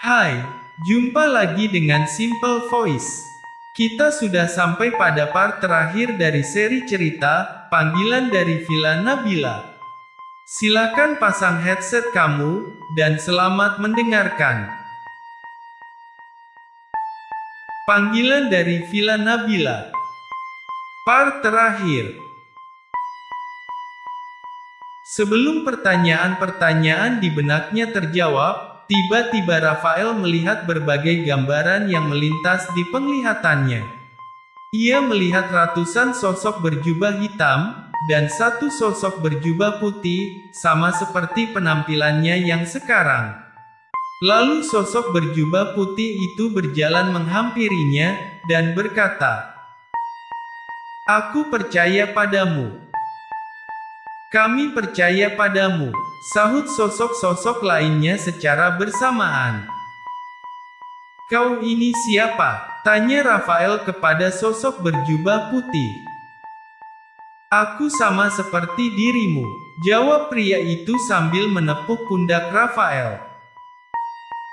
Hai, jumpa lagi dengan Simple Voice. Kita sudah sampai pada part terakhir dari seri cerita, Panggilan dari Villa Nabila. Silakan pasang headset kamu, dan selamat mendengarkan. Panggilan dari Villa Nabila. Part terakhir. Sebelum pertanyaan-pertanyaan di benaknya terjawab, tiba-tiba Rafael melihat berbagai gambaran yang melintas di penglihatannya. Ia melihat ratusan sosok berjubah hitam, dan satu sosok berjubah putih, sama seperti penampilannya yang sekarang. Lalu sosok berjubah putih itu berjalan menghampirinya, dan berkata, "Aku percaya padamu." "Kami percaya padamu," sahut sosok-sosok lainnya secara bersamaan. "Kau ini siapa?" tanya Rafael kepada sosok berjubah putih. "Aku sama seperti dirimu," jawab pria itu sambil menepuk pundak Rafael.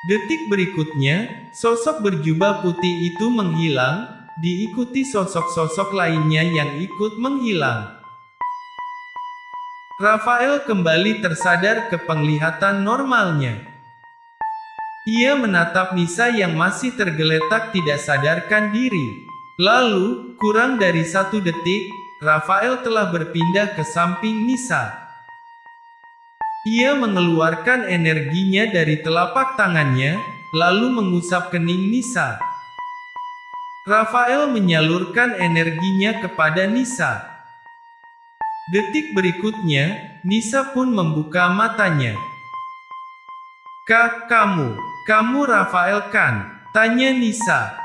Detik berikutnya, sosok berjubah putih itu menghilang, diikuti sosok-sosok lainnya yang ikut menghilang. Rafael kembali tersadar ke penglihatan normalnya. Ia menatap Nisa yang masih tergeletak tidak sadarkan diri. Lalu, kurang dari 1 detik, Rafael telah berpindah ke samping Nisa. Ia mengeluarkan energinya dari telapak tangannya, lalu mengusap kening Nisa. Rafael menyalurkan energinya kepada Nisa. Detik berikutnya, Nisa pun membuka matanya. Kamu Rafael kan?" tanya Nisa.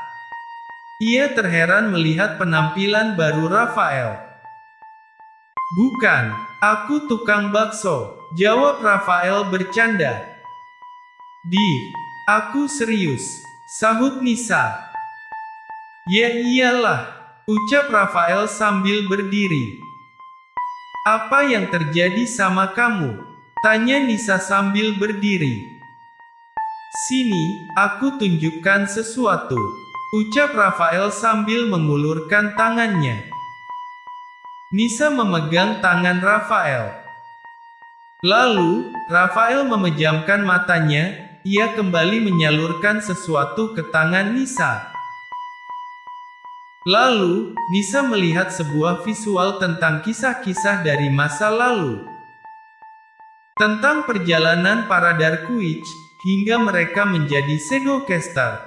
Ia terheran melihat penampilan baru Rafael. "Bukan, aku tukang bakso," jawab Rafael bercanda. Aku serius," sahut Nisa. "Ya iyalah," ucap Rafael sambil berdiri. "Apa yang terjadi sama kamu?" tanya Nisa sambil berdiri. "Sini, aku tunjukkan sesuatu," ucap Rafael sambil mengulurkan tangannya. Nisa memegang tangan Rafael. Lalu, Rafael memejamkan matanya, ia kembali menyalurkan sesuatu ke tangan Nisa. Lalu, Nisa melihat sebuah visual tentang kisah-kisah dari masa lalu. Tentang perjalanan para Dark Witch, hingga mereka menjadi Shadowcaster.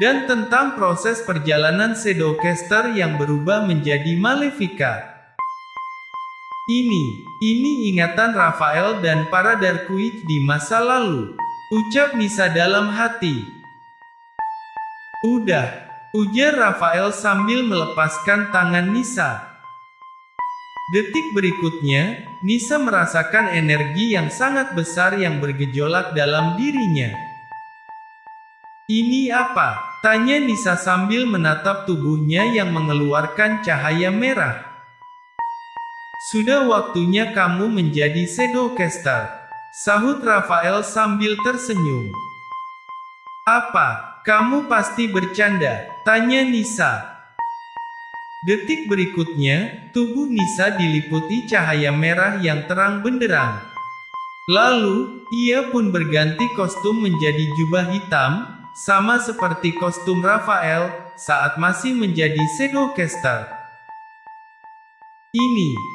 Dan tentang proses perjalanan Shadowcaster yang berubah menjadi Malefica. Ini ingatan Rafael dan para Dark Witch di masa lalu, ucap Nisa dalam hati. "Udah," ujar Rafael sambil melepaskan tangan Nisa. Detik berikutnya, Nisa merasakan energi yang sangat besar yang bergejolak dalam dirinya. "Ini apa?" tanya Nisa sambil menatap tubuhnya yang mengeluarkan cahaya merah. "Sudah waktunya kamu menjadi Shadowcaster," sahut Rafael sambil tersenyum. "Apa, kamu pasti bercanda?" tanya Nisa. Detik berikutnya, tubuh Nisa diliputi cahaya merah yang terang benderang. Lalu, ia pun berganti kostum menjadi jubah hitam, sama seperti kostum Rafael saat masih menjadi Shadowcaster.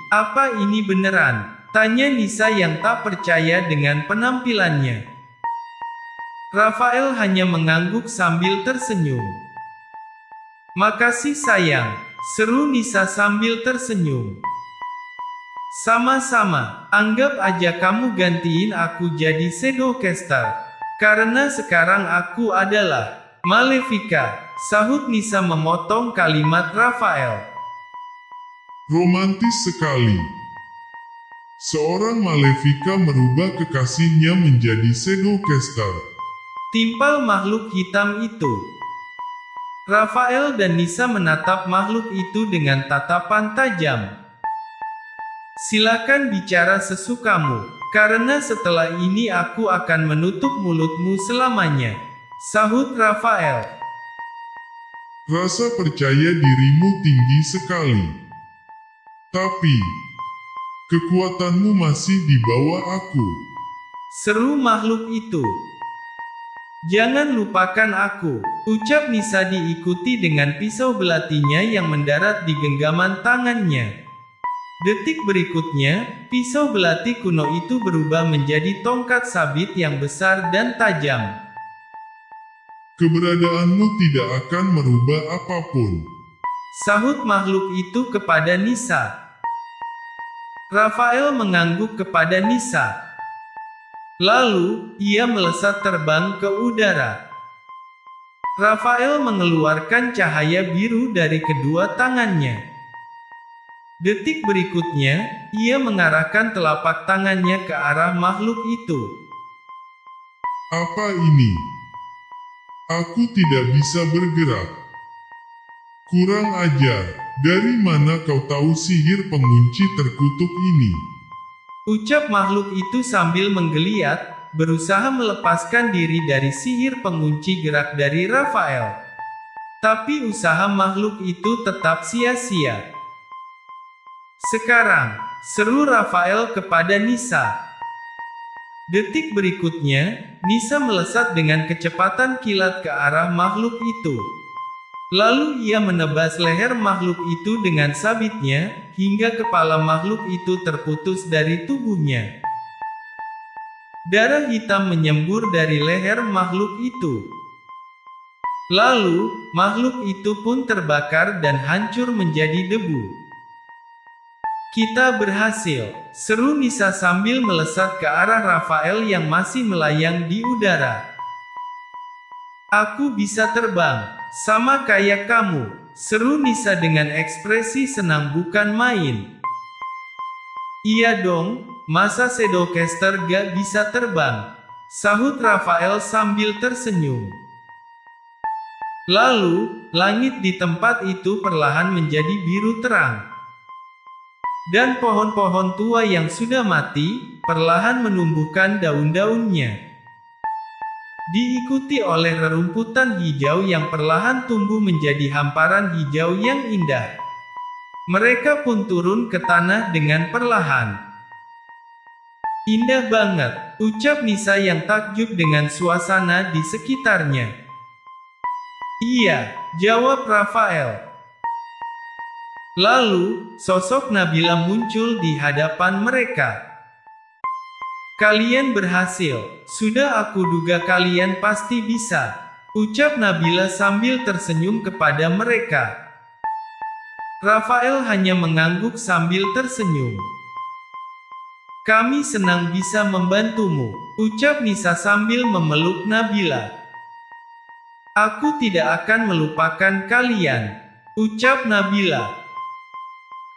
Apa ini beneran?" tanya Nisa yang tak percaya dengan penampilannya. Rafael hanya mengangguk sambil tersenyum. "Makasih sayang," seru Nisa sambil tersenyum. "Sama-sama, anggap aja kamu gantiin aku jadi Shadowcaster. Karena sekarang aku adalah Malefica," sahut Nisa memotong kalimat Rafael. Romantis sekali. Seorang Malefica merubah kekasihnya menjadi Shadowcaster. Timpal makhluk hitam itu. Rafael dan Nisa menatap makhluk itu dengan tatapan tajam. "Silakan bicara sesukamu," karena setelah ini aku akan menutup mulutmu selamanya, sahut Rafael. Rasa percaya dirimu tinggi sekali. Tapi, kekuatanmu masih di bawah aku. Seru makhluk itu. Jangan lupakan aku, ucap Nisa diikuti dengan pisau belatinya yang mendarat di genggaman tangannya. Detik berikutnya, pisau belati kuno itu berubah menjadi tongkat sabit yang besar dan tajam. Keberadaanmu tidak akan merubah apapun, sahut makhluk itu kepada Nisa. Rafael mengangguk kepada Nisa. Lalu, ia melesat terbang ke udara. Rafael mengeluarkan cahaya biru dari kedua tangannya. Detik berikutnya, ia mengarahkan telapak tangannya ke arah makhluk itu. Apa ini? Aku tidak bisa bergerak. Kurang ajar, dari mana kau tahu sihir pengunci terkutuk ini? Ucap makhluk itu sambil menggeliat, berusaha melepaskan diri dari sihir pengunci gerak dari Rafael. Tapi usaha makhluk itu tetap sia-sia. Sekarang, seru Rafael kepada Nisa. Detik berikutnya, Nisa melesat dengan kecepatan kilat ke arah makhluk itu. Lalu ia menebas leher makhluk itu dengan sabitnya, hingga kepala makhluk itu terputus dari tubuhnya. Darah hitam menyembur dari leher makhluk itu. Lalu, makhluk itu pun terbakar dan hancur menjadi debu. Kita berhasil, seru Nisa sambil melesat ke arah Rafael yang masih melayang di udara. Aku bisa terbang, sama kayak kamu, seru Nisa dengan ekspresi senang bukan main. Iya dong, masa Shadowcaster gak bisa terbang? Sahut Rafael sambil tersenyum. Lalu, langit di tempat itu perlahan menjadi biru terang. Dan pohon-pohon tua yang sudah mati, perlahan menumbuhkan daun-daunnya. Diikuti oleh rerumputan hijau yang perlahan tumbuh menjadi hamparan hijau yang indah. Mereka pun turun ke tanah dengan perlahan. Indah banget, ucap Nisa yang takjub dengan suasana di sekitarnya. Iya, jawab Rafael. Lalu, sosok Nabila muncul di hadapan mereka. Kalian berhasil, sudah aku duga kalian pasti bisa, ucap Nabila sambil tersenyum kepada mereka. Rafael hanya mengangguk sambil tersenyum. Kami senang bisa membantumu, ucap Nisa sambil memeluk Nabila. Aku tidak akan melupakan kalian, ucap Nabila.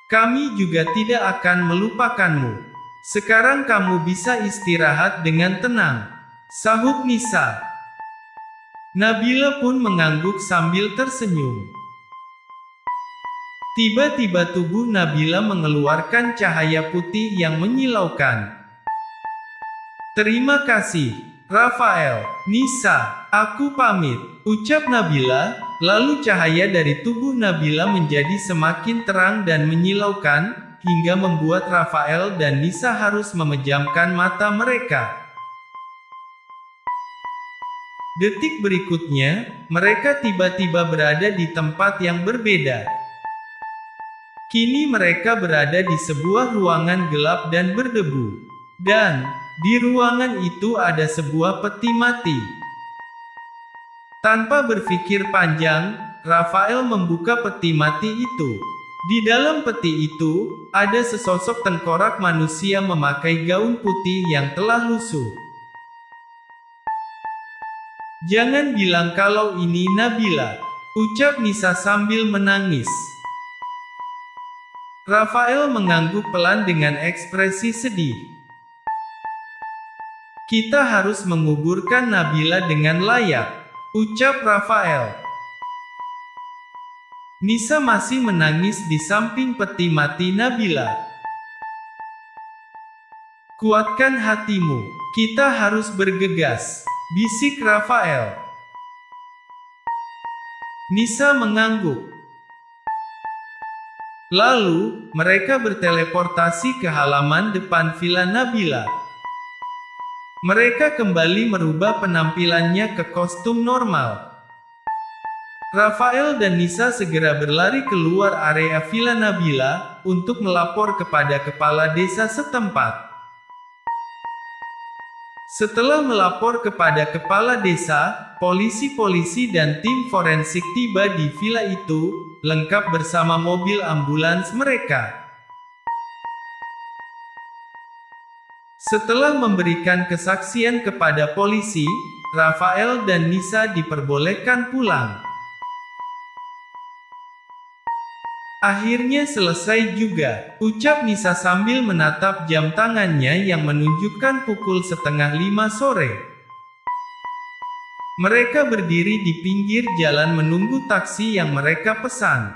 Kami juga tidak akan melupakanmu. Sekarang kamu bisa istirahat dengan tenang, sahut Nisa. Nabila pun mengangguk sambil tersenyum. Tiba-tiba tubuh Nabila mengeluarkan cahaya putih yang menyilaukan. Terima kasih, Rafael, Nisa, aku pamit, ucap Nabila, lalu cahaya dari tubuh Nabila menjadi semakin terang dan menyilaukan, hingga membuat Rafael dan Nisa harus memejamkan mata mereka. Detik berikutnya, mereka tiba-tiba berada di tempat yang berbeda. Kini mereka berada di sebuah ruangan gelap dan berdebu. Dan, di ruangan itu ada sebuah peti mati. Tanpa berpikir panjang, Rafael membuka peti mati itu. Di dalam peti itu, ada sesosok tengkorak manusia memakai gaun putih yang telah lusuh. Jangan bilang kalau ini Nabila, ucap Nisa sambil menangis. Rafael mengangguk pelan dengan ekspresi sedih. Kita harus menguburkan Nabila dengan layak, ucap Rafael. Nisa masih menangis di samping peti mati Nabila. Kuatkan hatimu, kita harus bergegas, bisik Rafael. Nisa mengangguk. Lalu, mereka berteleportasi ke halaman depan Villa Nabila. Mereka kembali merubah penampilannya ke kostum normal. Rafael dan Nisa segera berlari keluar area Villa Nabila untuk melapor kepada kepala desa setempat. Setelah melapor kepada kepala desa, polisi-polisi dan tim forensik tiba di villa itu, lengkap bersama mobil ambulans mereka. Setelah memberikan kesaksian kepada polisi, Rafael dan Nisa diperbolehkan pulang. Akhirnya selesai juga, ucap Nisa sambil menatap jam tangannya yang menunjukkan pukul 4:30 sore. Mereka berdiri di pinggir jalan menunggu taksi yang mereka pesan.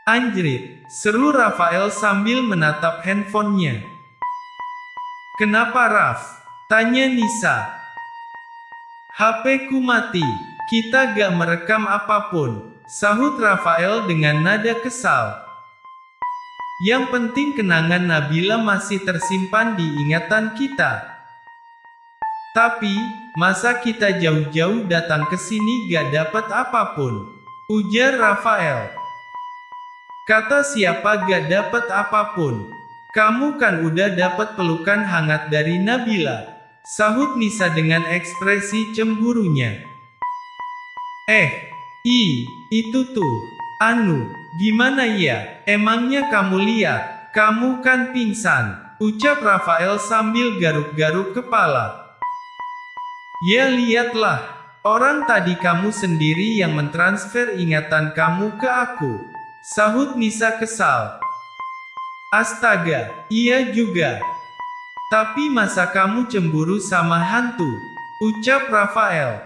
Anjrit, seru Rafael sambil menatap handphonenya. Kenapa Raf? Tanya Nisa. HP ku mati, kita gak merekam apapun. Sahut Rafael dengan nada kesal. Yang penting kenangan Nabila masih tersimpan di ingatan kita. Tapi, masa kita jauh-jauh datang ke sini gak dapat apapun? Ujar Rafael. Kata siapa gak dapat apapun? Kamu kan udah dapat pelukan hangat dari Nabila. Sahut Nisa dengan ekspresi cemburunya. Itu tuh, gimana ya, emangnya kamu lihat, kamu kan pingsan, ucap Rafael sambil garuk-garuk kepala. Ya lihatlah, orang tadi kamu sendiri yang mentransfer ingatan kamu ke aku, sahut Nisa kesal. Astaga, iya juga. Tapi masa kamu cemburu sama hantu, ucap Rafael.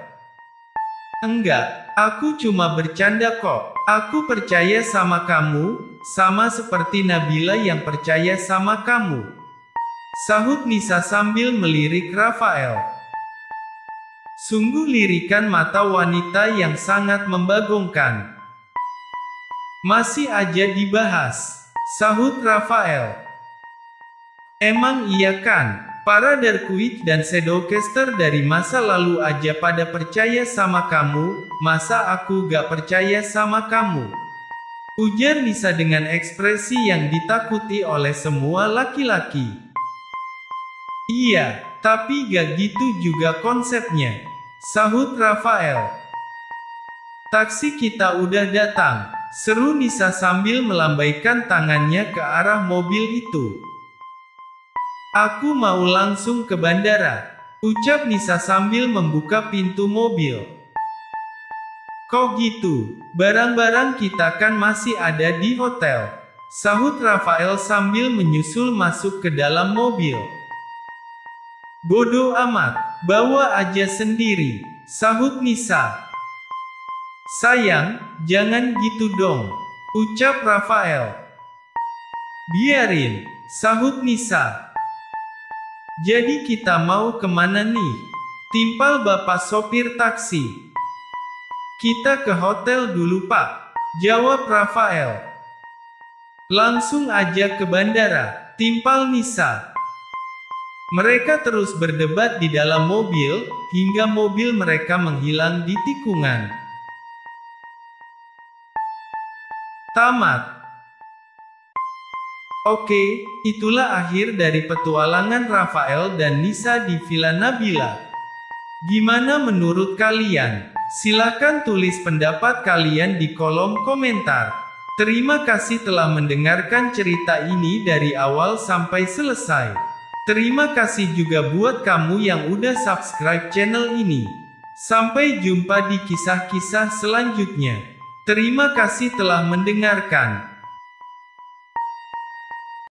Enggak, aku cuma bercanda kok. Aku percaya sama kamu, sama seperti Nabila yang percaya sama kamu. Sahut Nisa sambil melirik Rafael. Sungguh lirikan mata wanita yang sangat membagongkan. Masih aja dibahas, sahut Rafael. Emang iya kan? Para Darkwitch dan Shadowcaster dari masa lalu aja pada percaya sama kamu, masa aku gak percaya sama kamu? Ujar Nisa dengan ekspresi yang ditakuti oleh semua laki-laki. Iya, tapi gak gitu juga konsepnya, sahut Rafael. Taksi kita udah datang, seru Nisa sambil melambaikan tangannya ke arah mobil itu. Aku mau langsung ke bandara, ucap Nisa sambil membuka pintu mobil. Kok gitu, barang-barang kita kan masih ada di hotel, sahut Rafael sambil menyusul masuk ke dalam mobil. Bodoh amat, bawa aja sendiri, sahut Nisa. Sayang, jangan gitu dong, ucap Rafael. Biarin, sahut Nisa. Jadi kita mau kemana nih? Timpal bapak sopir taksi. Kita ke hotel dulu pak, jawab Rafael. Langsung aja ke bandara, timpal Nisa. Mereka terus berdebat di dalam mobil, hingga mobil mereka menghilang di tikungan. Tamat. Oke, itulah akhir dari petualangan Rafael dan Nisa di Villa Nabila. Gimana menurut kalian? Silahkan tulis pendapat kalian di kolom komentar. Terima kasih telah mendengarkan cerita ini dari awal sampai selesai. Terima kasih juga buat kamu yang udah subscribe channel ini. Sampai jumpa di kisah-kisah selanjutnya. Terima kasih telah mendengarkan.